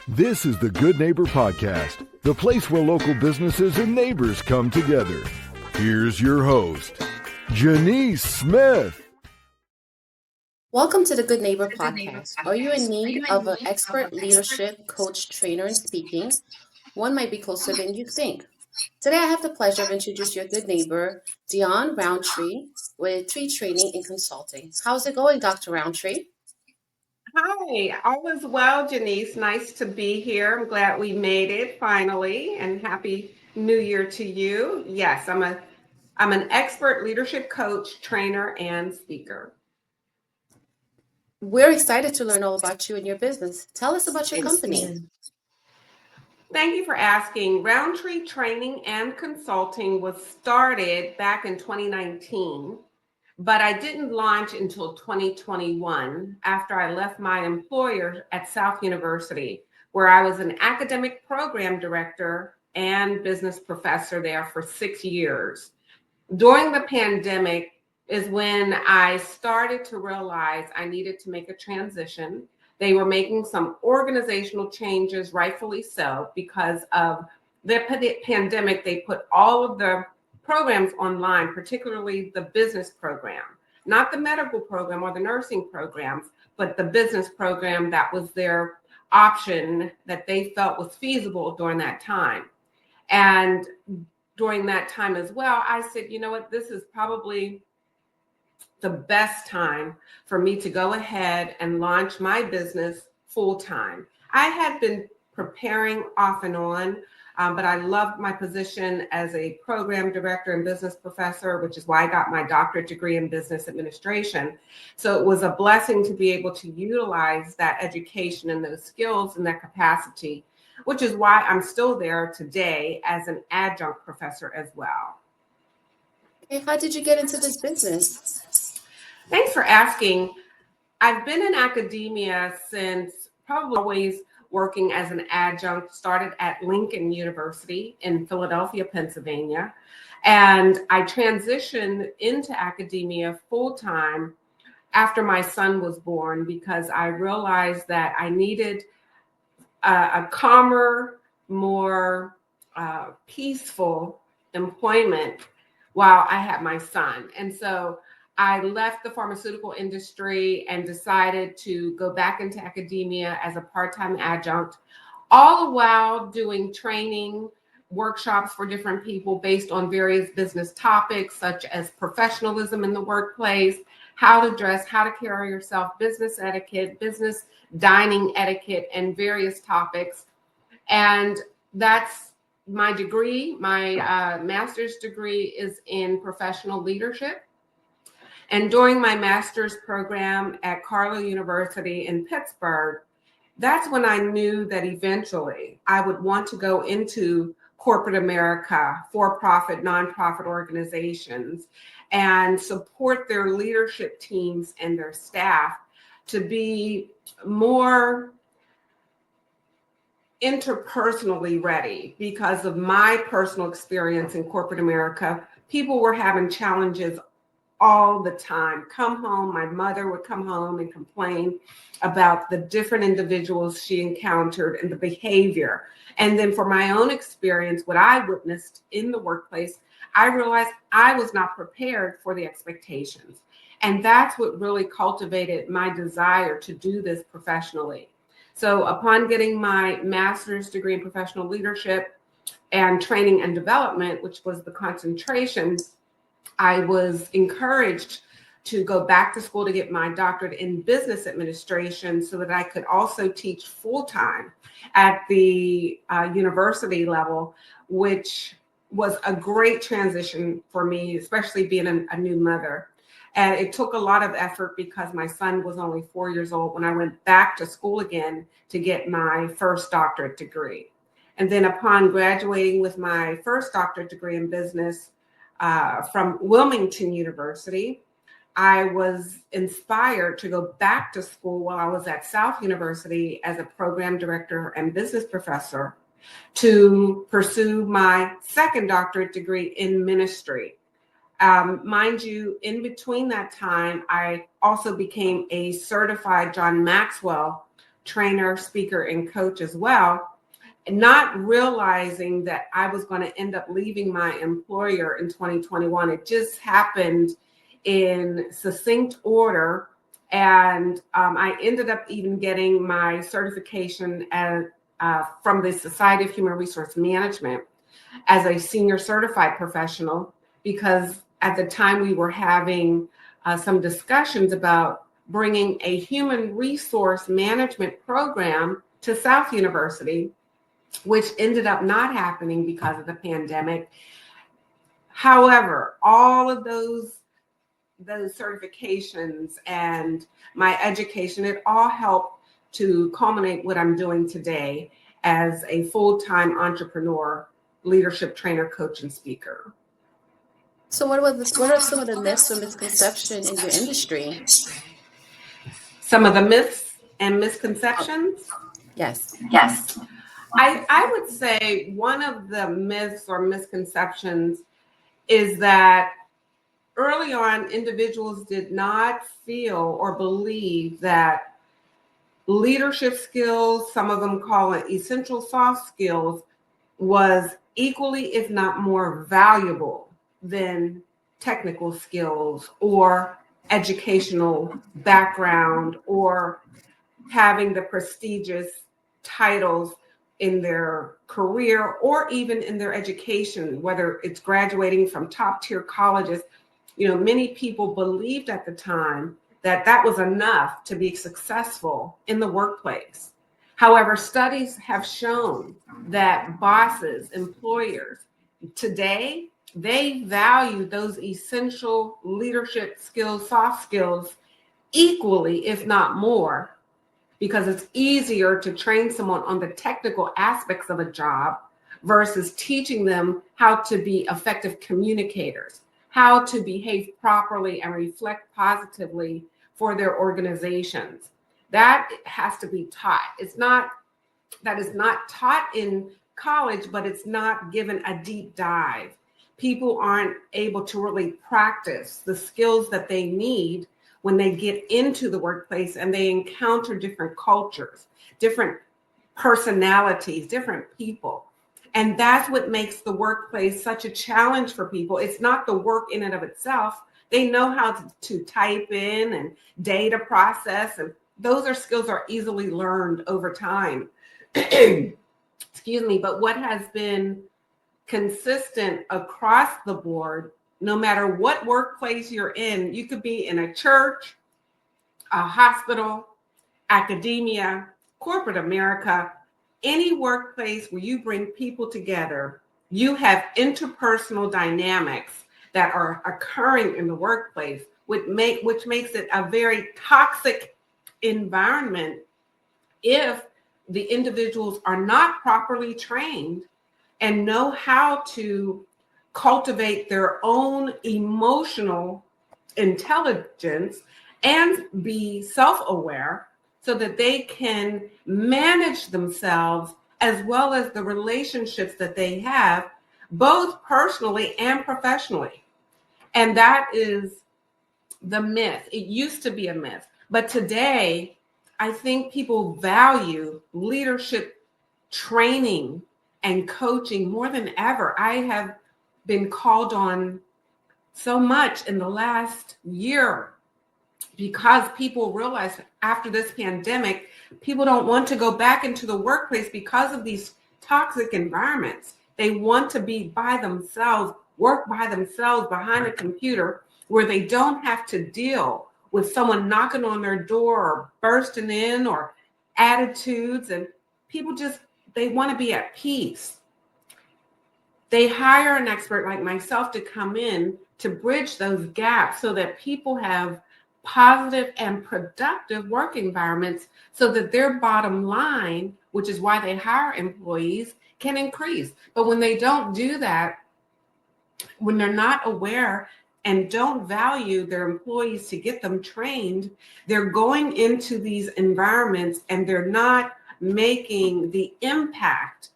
This is the Good Neighbor Podcast, the place where local businesses and neighbors come together. Here's your host, Janice Smith. Welcome to the Good Neighbor Podcast. Are you in need of an expert leadership, coach, trainer in speaking? One might be closer than you think. Today, I have the pleasure of introducing your good neighbor, Deeawn Roundtree, with Roundtree Training and Consulting. How's it going, Dr. Roundtree? Hi, all is well, Janice. Nice to be here. I'm glad we made it finally, and happy New Year to you. Yes, I'm an expert leadership coach, trainer, and speaker. We're excited to learn all about you and your business. Tell us about your company. Thank you for asking. Roundtree Training and Consulting was started back in 2019. But I didn't launch until 2021 after I left my employer at South University, where I was an academic program director and business professor there for 6 years. During the pandemic is when I started to realize I needed to make a transition. They were making some organizational changes, rightfully so, because of the pandemic. They put all of the programs online, particularly the business program, not the medical program or the nursing programs, but the business program that was their option that they felt was feasible during that time. And during that time as well, I said, you know what, this is probably the best time for me to go ahead and launch my business full time. I had been preparing off and on, but I loved my position as a program director and business professor, which is why I got my doctorate degree in business administration. So it was a blessing to be able to utilize that education and those skills and that capacity, which is why I'm still there today as an adjunct professor as well. Okay, how did you get into this business? Thanks for asking. I've been in academia since probably always working as an adjunct, started at Lincoln University in Philadelphia, Pennsylvania. And I transitioned into academia full-time after my son was born because I realized that I needed a calmer, more peaceful employment while I had my son. And so I left the pharmaceutical industry and decided to go back into academia as a part-time adjunct, all the while doing training workshops for different people based on various business topics, such as professionalism in the workplace, how to dress, how to carry yourself, business etiquette, business dining etiquette, and various topics. And that's my degree. My master's degree is in professional leadership. And during my master's program at Carlow University in Pittsburgh, that's when I knew that eventually I would want to go into corporate America, for-profit, nonprofit organizations, and support their leadership teams and their staff to be more interpersonally ready. Because of my personal experience in corporate America, people were having challenges all the time. Come home, my mother would come home and complain about the different individuals she encountered and the behavior. And then for my own experience, what I witnessed in the workplace, I realized I was not prepared for the expectations. And that's what really cultivated my desire to do this professionally. So upon getting my master's degree in professional leadership and training and development, which was the concentration, I was encouraged to go back to school to get my doctorate in business administration so that I could also teach full-time at the university level, which was a great transition for me, especially being a new mother. And it took a lot of effort because my son was only 4 years old when I went back to school again to get my first doctorate degree. And then upon graduating with my first doctorate degree in business from Wilmington University, I was inspired to go back to school while I was at South University as a program director and business professor to pursue my second doctorate degree in ministry. Mind you, in between that time, I also became a certified John Maxwell trainer, speaker, and coach as well, not realizing that I was going to end up leaving my employer in 2021. It just happened in succinct order. And I ended up even getting my certification from the Society of Human Resource Management as a senior certified professional, because at the time we were having some discussions about bringing a human resource management program to South University, which ended up not happening because of the pandemic. However, all of those certifications and my education, it all helped to culminate what I'm doing today as a full-time entrepreneur, leadership trainer, coach, and speaker. So what are some of the myths or misconceptions in your industry? Some of the myths and misconceptions? Yes. I would say one of the myths or misconceptions is that early on, individuals did not feel or believe that leadership skills, some of them call it essential soft skills, was equally, if not more valuable than technical skills or educational background or having the prestigious titles in their career or even in their education, whether it's graduating from top tier colleges. You know, many people believed at the time that that was enough to be successful in the workplace. However, studies have shown that bosses, employers today, they value those essential leadership skills, soft skills, equally, if not more, because it's easier to train someone on the technical aspects of a job versus teaching them how to be effective communicators, how to behave properly and reflect positively for their organizations. That has to be taught. That is not taught in college, but it's not given a deep dive. People aren't able to really practice the skills that they need when they get into the workplace and they encounter different cultures, different personalities, different people. And that's what makes the workplace such a challenge for people. It's not the work in and of itself. They know how to type in and data process, and those skills are easily learned over time. Excuse me, but what has been consistent across the board, no matter what workplace you're in, you could be in a church, a hospital, academia, corporate America, any workplace where you bring people together, you have interpersonal dynamics that are occurring in the workplace, which makes it a very toxic environment if the individuals are not properly trained and know how to cultivate their own emotional intelligence and be self-aware so that they can manage themselves as well as the relationships that they have, both personally and professionally. And that is the myth. It used to be a myth, but today I think people value leadership training and coaching more than ever. I have been called on so much in the last year because people realize after this pandemic, people don't want to go back into the workplace because of these toxic environments. They want to be by themselves, work by themselves behind a computer where they don't have to deal with someone knocking on their door or bursting in or attitudes. And people they want to be at peace. They hire an expert like myself to come in to bridge those gaps so that people have positive and productive work environments so that their bottom line, which is why they hire employees, can increase. But when they don't do that, when they're not aware and don't value their employees to get them trained, they're going into these environments and they're not making the impact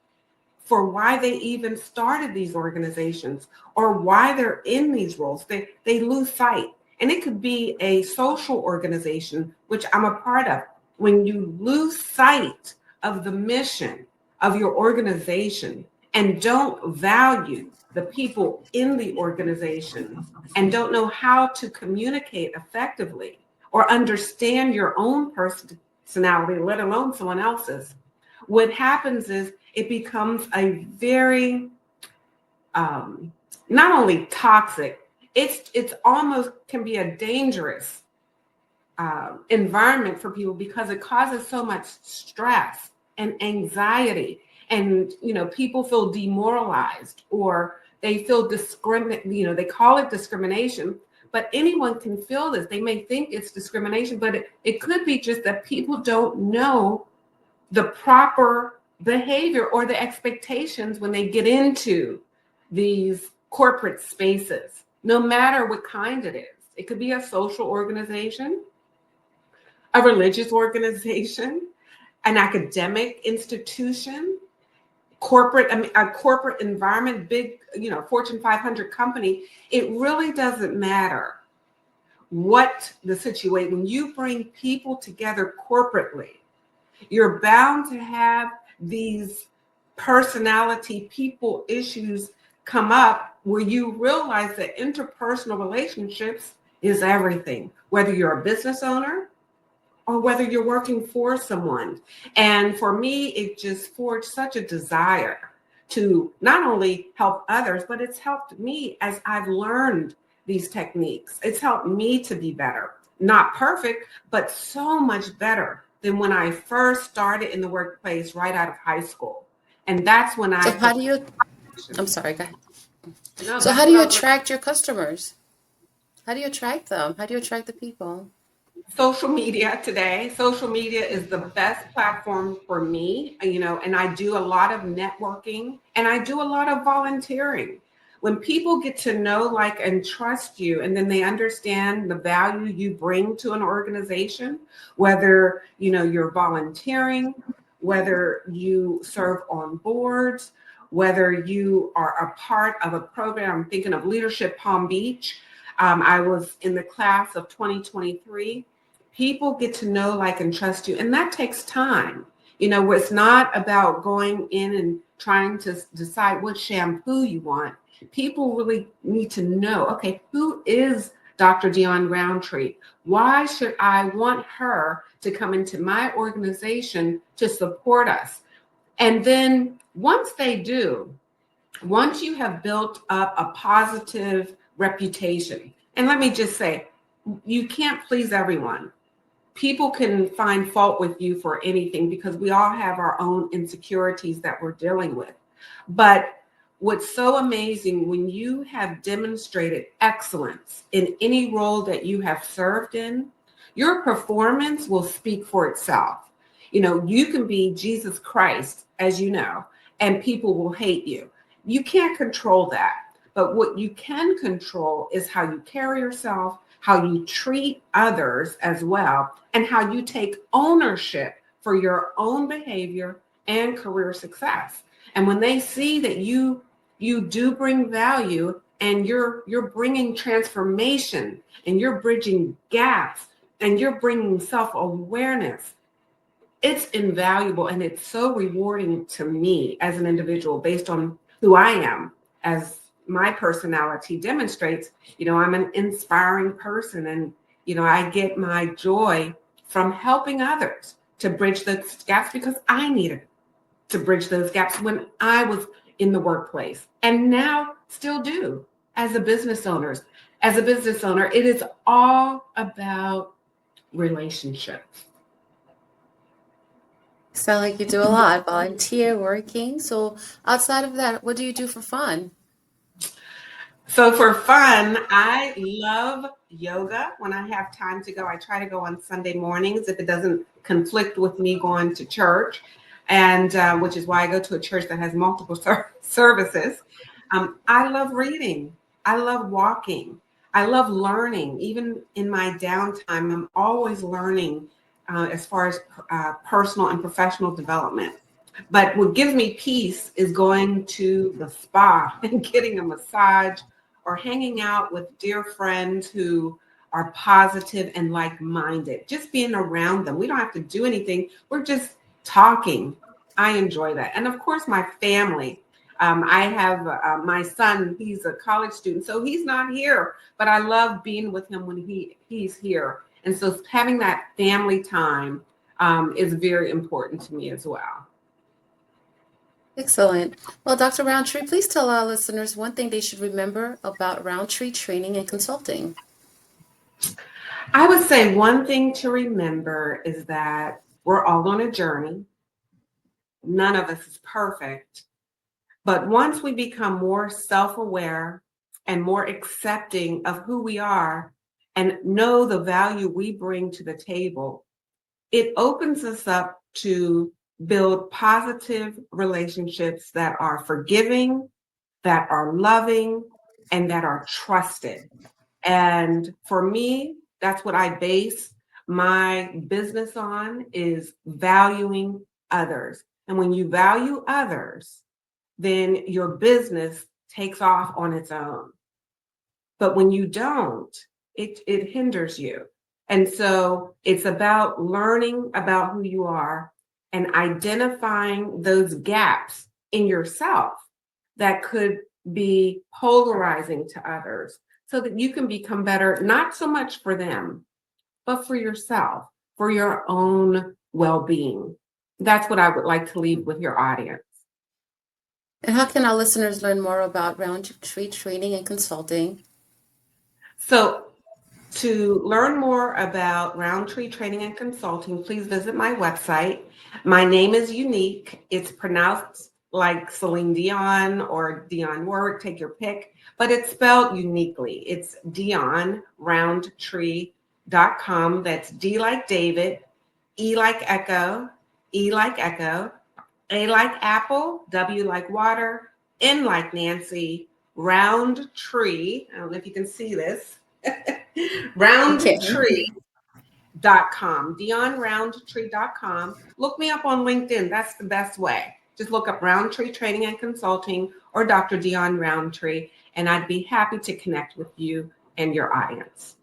for why they even started these organizations or why they're in these roles. They lose sight. And it could be a social organization, which I'm a part of, when you lose sight of the mission of your organization and don't value the people in the organization and don't know how to communicate effectively or understand your own personality, let alone someone else's, what happens is it becomes a very not only toxic, it's almost can be a dangerous environment for people because it causes so much stress and anxiety, and people feel demoralized or they feel they call it discrimination, but anyone can feel this. They may think it's discrimination, but it could be just that people don't know the proper behavior or the expectations when they get into these corporate spaces, no matter what kind it is. It could be a social organization, a religious organization, an academic institution, a corporate environment, big, Fortune 500 company. It really doesn't matter what the situation. When you bring people together corporately, you're bound to have these personality, people issues come up where you realize that interpersonal relationships is everything, whether you're a business owner or whether you're working for someone. And for me, it just forged such a desire to not only help others, but it's helped me as I've learned these techniques. It's helped me to be better, not perfect, but so much better than when I first started in the workplace right out of high school. And that's when So how do you, I'm sorry, go ahead. So how do you attract your customers? How do you attract them? How do you attract the people? Social media today. Social media is the best platform for me, and I do a lot of networking and I do a lot of volunteering. When people get to know, like, and trust you, and then they understand the value you bring to an organization, whether, you're volunteering, whether you serve on boards, whether you are a part of a program. I'm thinking of Leadership Palm Beach. I was in the class of 2023. People get to know, like, and trust you. And that takes time. Where it's not about going in and trying to decide what shampoo you want. People really need to know, okay, who is Dr. Deeawn Roundtree? Why should I want her to come into my organization to support us? And then once they do, once you have built up a positive reputation, and let me just say, you can't please everyone. People can find fault with you for anything because we all have our own insecurities that we're dealing with. But what's so amazing, when you have demonstrated excellence in any role that you have served in, your performance will speak for itself. You can be Jesus Christ, as you know, and people will hate you. You can't control that. But what you can control is how you carry yourself, how you treat others as well, and how you take ownership for your own behavior and career success. And when they see that you do bring value and you're bringing transformation and you're bridging gaps and you're bringing self-awareness, it's invaluable, and it's so rewarding to me as an individual based on who I am. As my personality demonstrates, I'm an inspiring person, and I get my joy from helping others to bridge those gaps because I needed to bridge those gaps when I was in the workplace, and now still do as a business owner. As a business owner, it is all about relationships. Sound like you do a lot, volunteer, working. So outside of that, what do you do for fun? So for fun, I love yoga. When I have time to go, I try to go on Sunday mornings if it doesn't conflict with me going to church, and which is why I go to a church that has multiple services. I love reading. I love walking. I love learning. Even in my downtime, I'm always learning as far as personal and professional development. But what gives me peace is going to the spa and getting a massage or hanging out with dear friends who are positive and like-minded. Just being around them. We don't have to do anything. We're just talking. I enjoy that. And of course, my family. I have my son, he's a college student, so he's not here, but I love being with him when he's here. And so having that family time is very important to me as well. Excellent. Well, Dr. Roundtree, please tell our listeners one thing they should remember about Roundtree Training and Consulting. I would say one thing to remember is that we're all on a journey. None of us is perfect. But once we become more self-aware and more accepting of who we are and know the value we bring to the table, it opens us up to build positive relationships that are forgiving, that are loving, and that are trusted. And for me, that's what I base my business on, is valuing others. And when you value others, then your business takes off on its own. But when you don't, it hinders you. And so it's about learning about who you are and identifying those gaps in yourself that could be polarizing to others so that you can become better, not so much for them, but for yourself, for your own well-being. That's what I would like to leave with your audience. And how can our listeners learn more about Roundtree Training and Consulting? So to learn more about Roundtree Training and Consulting, please visit my website. My name is unique. It's pronounced like Celine Dion or Dionne Warwick, take your pick, but it's spelled uniquely. It's Deeawn Roundtree.com. That's D like David, E like Echo, E like Echo, A like Apple, W like water, N like Nancy, Roundtree. I don't know if you can see this. Roundtree.com, DeeawnRoundtree.com. Look me up on LinkedIn. That's the best way. Just look up Roundtree Training and Consulting or Dr. Deeawn Roundtree, and I'd be happy to connect with you and your audience.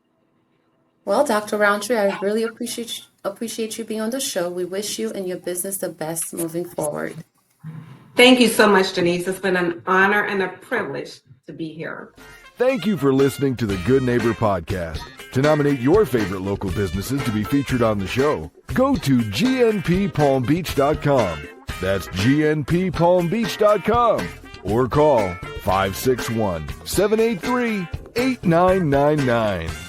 Well, Dr. Roundtree, I really appreciate you being on the show. We wish you and your business the best moving forward. Thank you so much, Denise. It's been an honor and a privilege to be here. Thank you for listening to the Good Neighbor Podcast. To nominate your favorite local businesses to be featured on the show, go to gnppalmbeach.com. That's gnppalmbeach.com. Or call 561-783-8999.